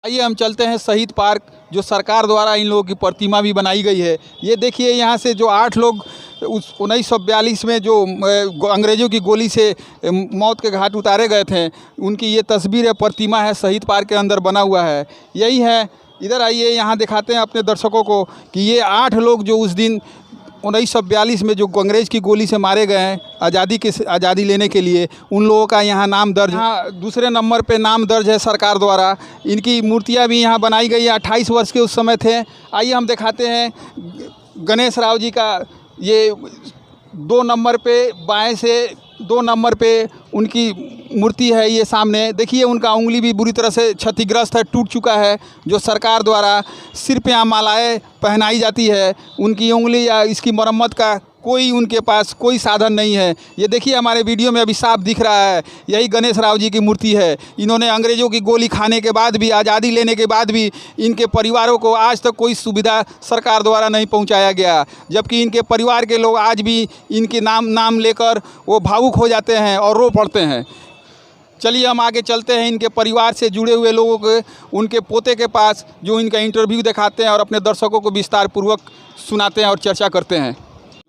आइए हम चलते हैं शहीद पार्क, जो सरकार द्वारा इन लोगों की प्रतिमा भी बनाई गई है। ये देखिए यहाँ से जो 8 लोग उस 1942 में जो अंग्रेज़ों की गोली से मौत के घाट उतारे गए थे, उनकी ये तस्वीर है, प्रतिमा है, शहीद पार्क के अंदर बना हुआ है। यही है, इधर आइए, यहाँ दिखाते हैं अपने दर्शकों को कि ये 8 लोग जो उस दिन 1942 में जो अंग्रेज़ की गोली से मारे गए हैं आज़ादी लेने के लिए, उन लोगों का यहाँ नाम दर्ज। यहाँ दूसरे नंबर पे नाम दर्ज है सरकार द्वारा। इनकी मूर्तियाँ भी यहाँ बनाई गई है। 28 वर्ष के उस समय थे। आइए हम दिखाते हैं गणेश राव जी का, ये 2 नंबर पे, बाएं से 2 नंबर पे उनकी मूर्ति है। ये सामने देखिए, उनका उंगली भी बुरी तरह से क्षतिग्रस्त है, टूट चुका है, जो सरकार द्वारा सिर पे मालाएँ पहनाई जाती है। उनकी उंगली या इसकी मरम्मत का कोई उनके पास कोई साधन नहीं है। ये देखिए हमारे वीडियो में अभी साफ दिख रहा है, यही गणेश राव जी की मूर्ति है। इन्होंने अंग्रेज़ों की गोली खाने के बाद भी, आज़ादी लेने के बाद भी, इनके परिवारों को आज तक कोई सुविधा सरकार द्वारा नहीं पहुंचाया गया, जबकि इनके परिवार के लोग आज भी इनके नाम लेकर वो भावुक हो जाते हैं और रो पड़ते हैं। चलिए हम आगे चलते हैं इनके परिवार से जुड़े हुए लोगों के, उनके पोते के पास, जो इनका इंटरव्यू दिखाते हैं और अपने दर्शकों को विस्तार पूर्वक सुनाते हैं और चर्चा करते हैं।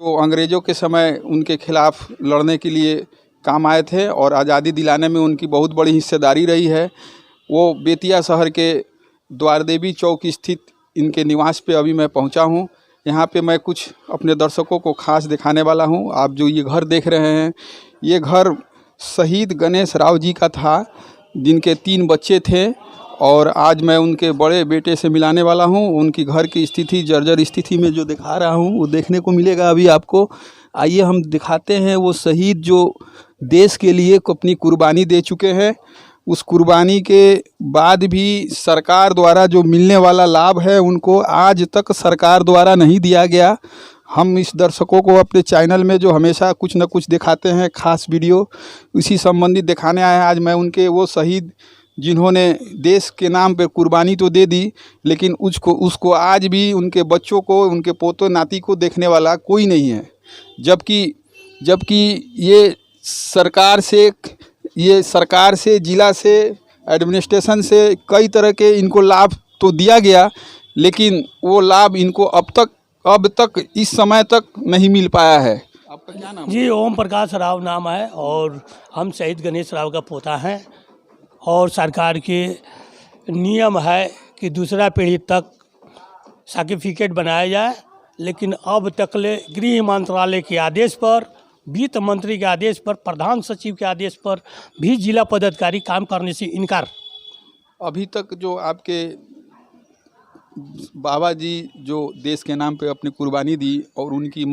जो अंग्रेज़ों के समय उनके खिलाफ़ लड़ने के लिए काम आए थे और आज़ादी दिलाने में उनकी बहुत बड़ी हिस्सेदारी रही है, वो बेतिया शहर के द्वारदेवी चौक स्थित इनके निवास पे अभी मैं पहुंचा हूं। यहाँ पे मैं कुछ अपने दर्शकों को खास दिखाने वाला हूं। आप जो ये घर देख रहे हैं, ये घर शहीद गणेश राव जी का था, जिनके 3 बच्चे थे, और आज मैं उनके बड़े बेटे से मिलाने वाला हूं। उनकी घर की स्थिति जर्जर स्थिति में जो दिखा रहा हूं, वो देखने को मिलेगा अभी आपको। आइए हम दिखाते हैं वो शहीद जो देश के लिए अपनी कुर्बानी दे चुके हैं। उस कुर्बानी के बाद भी सरकार द्वारा जो मिलने वाला लाभ है, उनको आज तक सरकार द्वारा नहीं दिया गया। हम इस दर्शकों को अपने चैनल में जो हमेशा कुछ न कुछ दिखाते हैं, खास वीडियो इसी संबंधित दिखाने आए हैं। आज मैं उनके, वो शहीद जिन्होंने देश के नाम पे कुर्बानी तो दे दी, लेकिन उसको आज भी उनके बच्चों को, उनके पोतों नाती को देखने वाला कोई नहीं है। जबकि ये सरकार से, जिला से, एडमिनिस्ट्रेशन से कई तरह के इनको लाभ तो दिया गया, लेकिन वो लाभ इनको अब तक इस समय तक नहीं मिल पाया है। आपका क्या नाम? जी, ओम प्रकाश राव नाम है और हम शहीद गणेश राव का पोता हैं। और सरकार के नियम है कि दूसरा पीढ़ी तक सर्टिफिकेट बनाया जाए, लेकिन अब तक ले गृह मंत्रालय के आदेश पर, वित्त मंत्री के आदेश पर, प्रधान सचिव के आदेश पर भी जिला पदाधिकारी काम करने से इनकार। अभी तक जो आपके बाबा जी जो देश के नाम पे अपनी कुर्बानी दी, और उनकी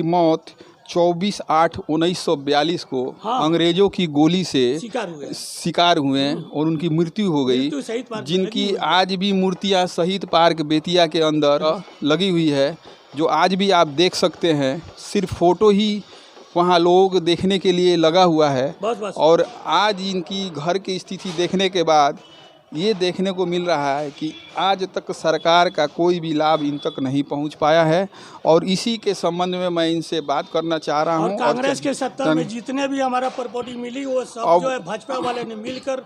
मौत 24/8/1942 को अंग्रेज़ों की गोली से शिकार हुए और उनकी मृत्यु हो गई, जिनकी आज भी मूर्तियां शहीद पार्क बेतिया के अंदर लगी हुई है, जो आज भी आप देख सकते हैं। सिर्फ फ़ोटो ही वहाँ लोग देखने के लिए लगा हुआ है। और आज इनकी घर की स्थिति देखने के बाद ये देखने को मिल रहा है कि आज तक सरकार का कोई भी लाभ इन तक नहीं पहुंच पाया है। और इसी के संबंध में मैं इनसे बात करना चाह रहा हूं। कांग्रेस के सत्ता में जितने भी हमारा प्रॉपर्टी मिली, वो सब जो है भाजपा वाले ने मिलकर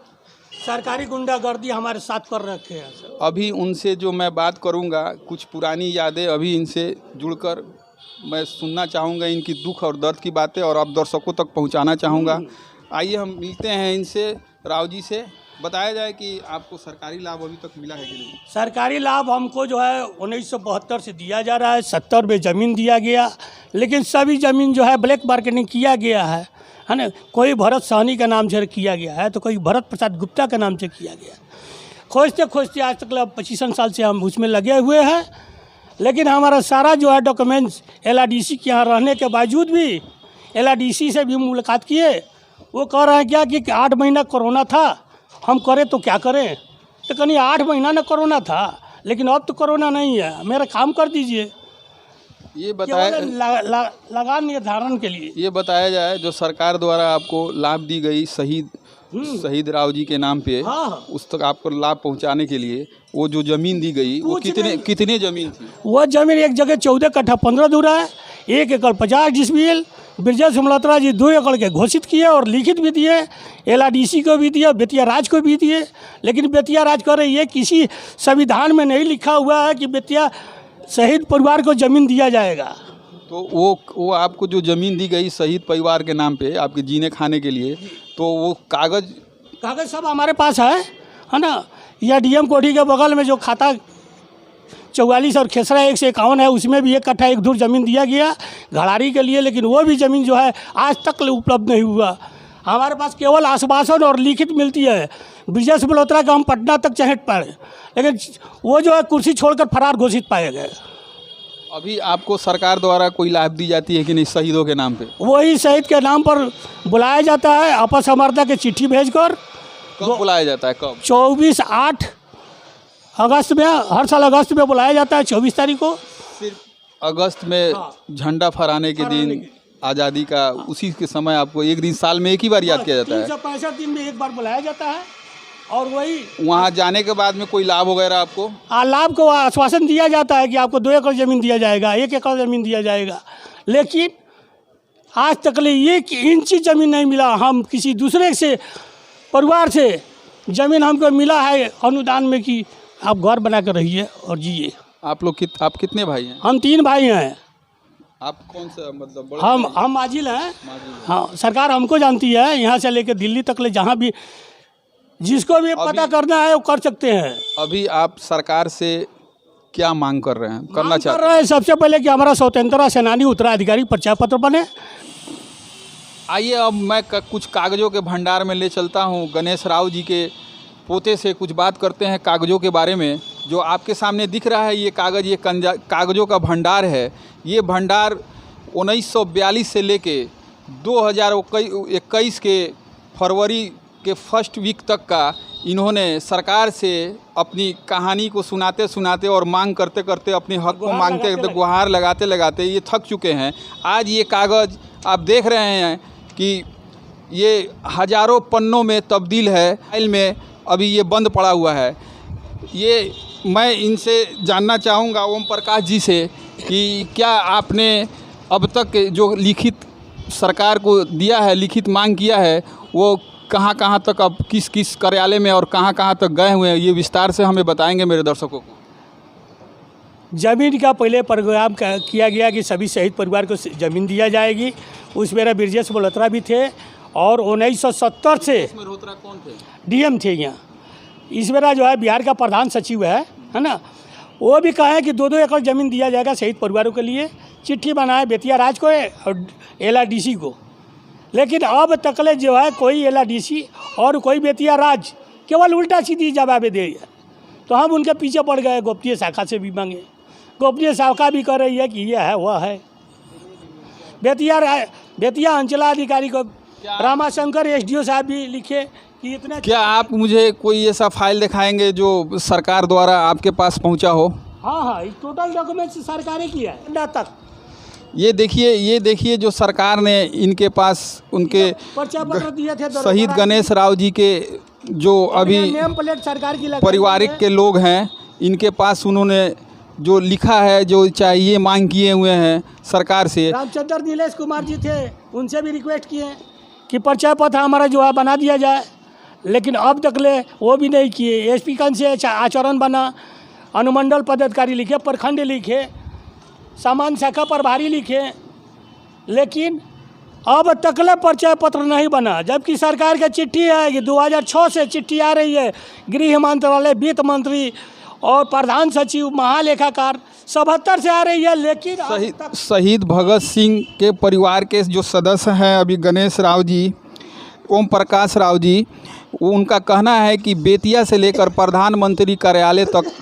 सरकारी गुंडागर्दी हमारे साथ कर रखे हैं। अभी उनसे जो मैं बात करूंगा, कुछ पुरानी यादें अभी इनसे जुड़कर मैं सुनना चाहूँगा, इनकी दुख और दर्द की बातें, और आप दर्शकों तक पहुँचाना चाहूँगा। आइए हम मिलते हैं इनसे, राव जी से। बताया जाए कि आपको सरकारी लाभ अभी तक मिला है कि नहीं? सरकारी लाभ हमको जो है 1972 से दिया जा रहा है। 70 में ज़मीन दिया गया, लेकिन सभी ज़मीन जो है ब्लैक मार्केटिंग किया गया है ना। कोई भरत सहनी का नाम से किया गया है, तो कोई भरत प्रसाद गुप्ता का नाम से किया गया। खोजते आज तक 25 साल से हम उसमें लगे हुए हैं, लेकिन हमारा सारा जो है डॉक्यूमेंट्स LRDC के यहाँ रहने के बावजूद भी, LRDC से भी मुलाकात किए, वो कह रहे हैं क्या कि 8 महीना कोरोना था, हम करें तो क्या करें। तो कहीं 8 महीना न कोरोना था, लेकिन अब तो कोरोना नहीं है, मेरा काम कर दीजिए। ये बताया लगान निर्धारण के लिए ये बताया जाए, जो सरकार द्वारा आपको लाभ दी गई शहीद राव जी के नाम पे, उस तक आपको लाभ पहुंचाने के लिए वो जो जमीन दी गई, वो कितने जमीन थी? वो जमीन एक जगह 14 कट्ठा 15 धुरा है, 1 एकड़ 50 डिसमिल, ब्रजेश मल्होत्रा जी 2 एकड़ के घोषित किए और लिखित भी दिए, LRDC को भी दिए, बेतिया राज को भी दिए। लेकिन बेतिया राज कह रही है किसी संविधान में नहीं लिखा हुआ है कि बेतिया शहीद परिवार को ज़मीन दिया जाएगा। तो वो आपको जो ज़मीन दी गई शहीद परिवार के नाम पे आपके जीने खाने के लिए, तो वो कागज़ सब हमारे पास है ना। यह DM कोठी के बगल में जो खाता 44 और खेसरा 151 है, उसमें भी 1 कट्ठा 1 धुर ज़मीन दिया गया घड़ारी के लिए, लेकिन वो भी ज़मीन जो है आज तक उपलब्ध नहीं हुआ। हमारे पास केवल आश्वासन और लिखित मिलती है। ब्रजेश मल्होत्रा का हम पटना तक चहेट पाए, लेकिन वो जो है कुर्सी छोड़कर फरार घोषित पाए गए। अभी आपको सरकार द्वारा कोई लाभ दी जाती है कि नहीं शहीदों के नाम पे? वही शहीद के नाम पर बुलाया जाता है अपसमर्था की चिट्ठी भेजकर। कब बुलाया जाता है, कब? 24/8 अगस्त में, हर साल अगस्त में बुलाया जाता है 24 तारीख को। सिर्फ अगस्त में झंडा फहराने के दिन, आज़ादी का उसी के समय आपको एक दिन साल में एक ही बार याद किया जाता है? 365 दिन में एक बार बुलाया जाता है। और वही वहाँ जाने के बाद में कोई लाभ वगैरह आपको? लाभ को आश्वासन दिया जाता है कि आपको 2 एकड़ ज़मीन दिया जाएगा, 1 एकड़ ज़मीन दिया जाएगा, लेकिन आज तक ले 1 इंच ज़मीन नहीं मिला। हम किसी दूसरे से परिवार से ज़मीन हमको मिला है अनुदान में कि आप घर बना कर रहिए और जिए। आप कितने भाई हैं? हम 3 भाई हैं। आप कौन सा मतलब बड़ा? हम माजिल हैं। हाँ, सरकार हमको जानती है, यहाँ से लेकर दिल्ली तक ले, जहाँ भी जिसको भी पता करना है वो कर सकते हैं। अभी आप सरकार से क्या मांग कर रहे हैं, करना चाहते हैं? सबसे पहले कि हमारा स्वतंत्रता सेनानी उत्तराधिकारी परिचय पत्र बने। आइए अब मैं कुछ कागज़ों के भंडार में ले चलता हूँ। गणेश राव जी के पोते से कुछ बात करते हैं कागज़ों के बारे में। जो आपके सामने दिख रहा है ये कागज़, ये कागज़ों का भंडार है। ये भंडार 1942 से लेके 2021 के फरवरी के फर्स्ट वीक तक का इन्होंने सरकार से अपनी कहानी को सुनाते सुनाते और मांग करते करते, अपने हक को मांगते करते, गुहार लगाते लगाते ये थक चुके हैं। आज ये कागज़ आप देख रहे हैं कि ये हज़ारों पन्नों में तब्दील है, फाइल में अभी ये बंद पड़ा हुआ है। ये मैं इनसे जानना चाहूँगा ओम प्रकाश जी से कि क्या आपने अब तक जो लिखित सरकार को दिया है, लिखित मांग किया है, वो कहाँ कहाँ तक, अब किस किस कार्यालय में और कहाँ कहाँ तक गए हुए हैं, ये विस्तार से हमें बताएंगे मेरे दर्शकों को। ज़मीन का पहले प्रोग्राम किया गया कि सभी शहीद परिवार को ज़मीन दिया जाएगी। उस मेरा ब्रजेश मल्होत्रा भी थे और 1970 से मल्होत्रा कौन थे? DM थे यहाँ। इस मेरा जो है बिहार का प्रधान सचिव है ना, वो भी कहा है कि 2-2 एकड़ ज़मीन दिया जाएगा शहीद परिवारों के लिए। चिट्ठी बनाए बेतिया राज को और LRDC को, लेकिन अब तकले जो है कोई LRDC और कोई बेतिया राज केवल उल्टा सीधी जवाबें दे। तो हम उनके पीछे पड़ गए, गोपनीय शाखा से भी मांगे। गोपनीय शाखा भी कह रही है कि ये है वह है। बेतिया अंचलाधिकारी को रामाशंकर SDO साहब भी लिखे कि इतने। क्या आप मुझे कोई ऐसा फाइल दिखाएंगे जो सरकार द्वारा आपके पास पहुंचा हो? हाँ, टोटल डॉक्यूमेंट्स सरकार की है तक। ये देखिए जो सरकार ने इनके पास उनके पर्चा पत्र दिए थे शहीद गणेश राव जी के जो अभी नेम प्लेट सरकार की पारिवारिक के लोग हैं, इनके पास उन्होंने जो लिखा है, जो चाहिए मांग किए हुए हैं सरकार से। रामचंद्र नीलेश कुमार जी थे, उनसे भी रिक्वेस्ट किए कि पर्चा पत्र हमारा जो है बना दिया जाए, लेकिन अब तक ले वो भी नहीं किए। SP कंस से आचरण बना, अनुमंडल पदाधिकारी लिखे, प्रखंड लिखे, सामान्य शाखा प्रभारी लिखे, लेकिन अब तकले परिचय पत्र नहीं बना। जबकि सरकार की चिट्ठी है कि 2006 से चिट्ठी आ रही है, गृह मंत्रालय, वित्त मंत्री और प्रधान सचिव, महालेखाकार 77 से आ रही है, लेकिन शहीद भगत सिंह के परिवार के जो सदस्य हैं अभी गणेश राव जी, ओम प्रकाश राव जी, उनका कहना है कि बेतिया से लेकर प्रधानमंत्री कार्यालय तक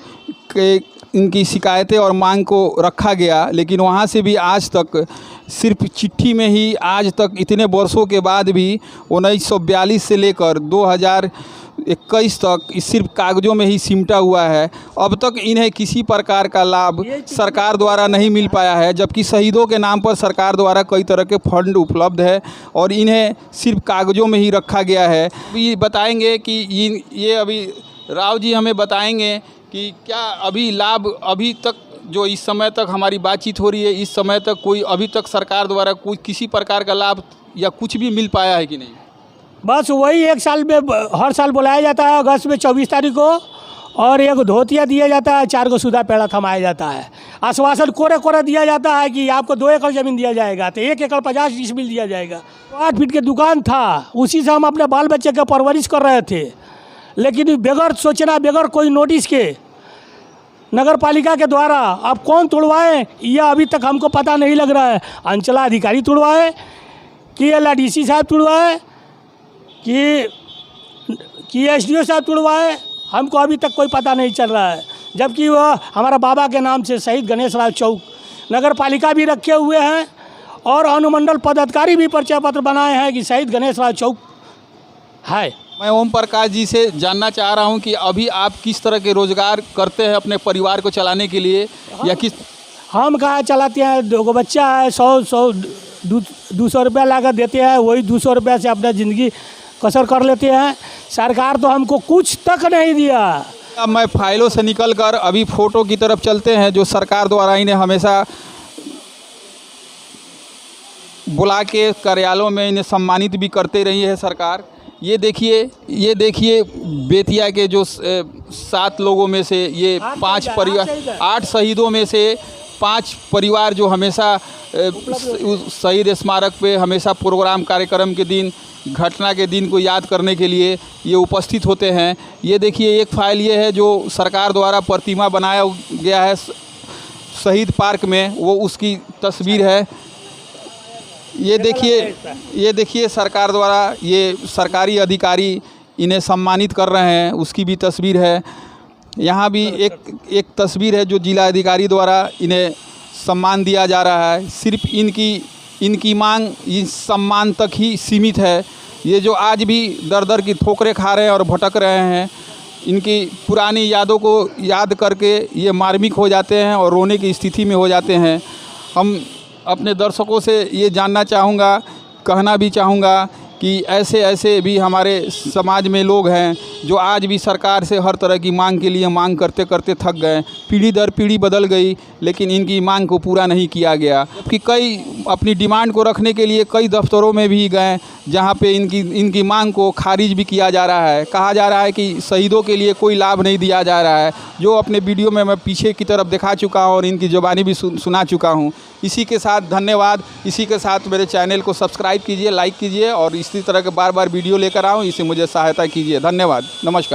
के इनकी शिकायतें और मांग को रखा गया, लेकिन वहाँ से भी आज तक सिर्फ चिट्ठी में ही आज तक इतने वर्षों के बाद भी 1942 से लेकर 2021 तक सिर्फ कागज़ों में ही सिमटा हुआ है। अब तक इन्हें किसी प्रकार का लाभ सरकार द्वारा नहीं मिल पाया है, जबकि शहीदों के नाम पर सरकार द्वारा कई तरह के फंड उपलब्ध है और इन्हें सिर्फ कागज़ों में ही रखा गया है। ये बताएंगे कि ये अभी राव जी हमें बताएंगे कि क्या अभी लाभ अभी तक जो इस समय तक हमारी बातचीत हो रही है, इस समय तक कोई अभी तक सरकार द्वारा कोई किसी प्रकार का लाभ या कुछ भी मिल पाया है कि नहीं? बस वही एक साल में हर साल बुलाया जाता है अगस्त में 24 तारीख को, और एक धोतिया दिया जाता है, 4 को सुधा पेड़ा थमाया जाता है। आश्वासन कोरे कोरे दिया जाता है कि आपको 2 एकड़ ज़मीन दिया जाएगा, तो 1 एकड़ 50 डिसमिल दिया जाएगा। 8 फीट की दुकान था, उसी से हम अपने बाल बच्चे का परवरिश कर रहे थे, लेकिन बगैर सोचना, बगैर कोई नोटिस के नगर पालिका के द्वारा अब कौन तोड़वाए यह अभी तक हमको पता नहीं लग रहा है। अंचलाधिकारी तोड़वाए कि LRDC साहब तोड़वाए कि SDO साहब तोड़वाए, हमको अभी तक कोई पता नहीं चल रहा है। जबकि वह हमारा बाबा के नाम से शहीद गणेश राव चौक नगर पालिका भी रखे हुए हैं, और अनुमंडल पदाधिकारी भी परिचय पत्र बनाए हैं कि शहीद गणेश राव चौक है। मैं ओम प्रकाश जी से जानना चाह रहा हूं कि अभी आप किस तरह के रोजगार करते हैं अपने परिवार को चलाने के लिए, या किस? हम कहाँ चलाते हैं, 2 बच्चा है, 200 रुपया लागत देते हैं, वही 200 रुपया से अपना ज़िंदगी कसर कर लेते हैं। सरकार तो हमको कुछ तक नहीं दिया। अब मैं फाइलों से निकलकर अभी फ़ोटो की तरफ चलते हैं, जो सरकार द्वारा इन्हें हमेशा बुला के कार्यालयों में इन्हें सम्मानित भी करते रही है सरकार। ये देखिए बेतिया के जो 7 लोगों में से ये 5 परिवार, 8 शहीदों में से 5 परिवार जो हमेशा उस शहीद स्मारक पे हमेशा प्रोग्राम कार्यक्रम के दिन, घटना के दिन को याद करने के लिए ये उपस्थित होते हैं। ये देखिए एक फाइल ये है जो सरकार द्वारा प्रतिमा बनाया गया है शहीद पार्क में, वो उसकी तस्वीर है। ये देखिए सरकार द्वारा ये सरकारी अधिकारी इन्हें सम्मानित कर रहे हैं, उसकी भी तस्वीर है। यहाँ भी एक तस्वीर है जो जिला अधिकारी द्वारा इन्हें सम्मान दिया जा रहा है। सिर्फ इनकी मांग इस सम्मान तक ही सीमित है। ये जो आज भी दर दर की ठोकरें खा रहे हैं और भटक रहे हैं, इनकी पुरानी यादों को याद करके ये मार्मिक हो जाते हैं और रोने की स्थिति में हो जाते हैं। हम अपने दर्शकों से ये जानना चाहूँगा, कहना भी चाहूँगा कि ऐसे भी हमारे समाज में लोग हैं जो आज भी सरकार से हर तरह की मांग के लिए मांग करते करते थक गए। पीढ़ी दर पीढ़ी बदल गई, लेकिन इनकी मांग को पूरा नहीं किया गया। जबकि कई अपनी डिमांड को रखने के लिए कई दफ्तरों में भी गए, जहां पे इनकी मांग को खारिज भी किया जा रहा है। कहा जा रहा है कि शहीदों के लिए कोई लाभ नहीं दिया जा रहा है, जो अपने वीडियो में मैं पीछे की तरफ दिखा चुका हूँ और इनकी ज़ुबानी भी सुना चुका हूँ। इसी के साथ धन्यवाद। इसी के साथ मेरे चैनल को सब्सक्राइब कीजिए, लाइक कीजिए, और इसी तरह के बार बार वीडियो लेकर आऊँ, इसे मुझे सहायता कीजिए। धन्यवाद, नमस्कार।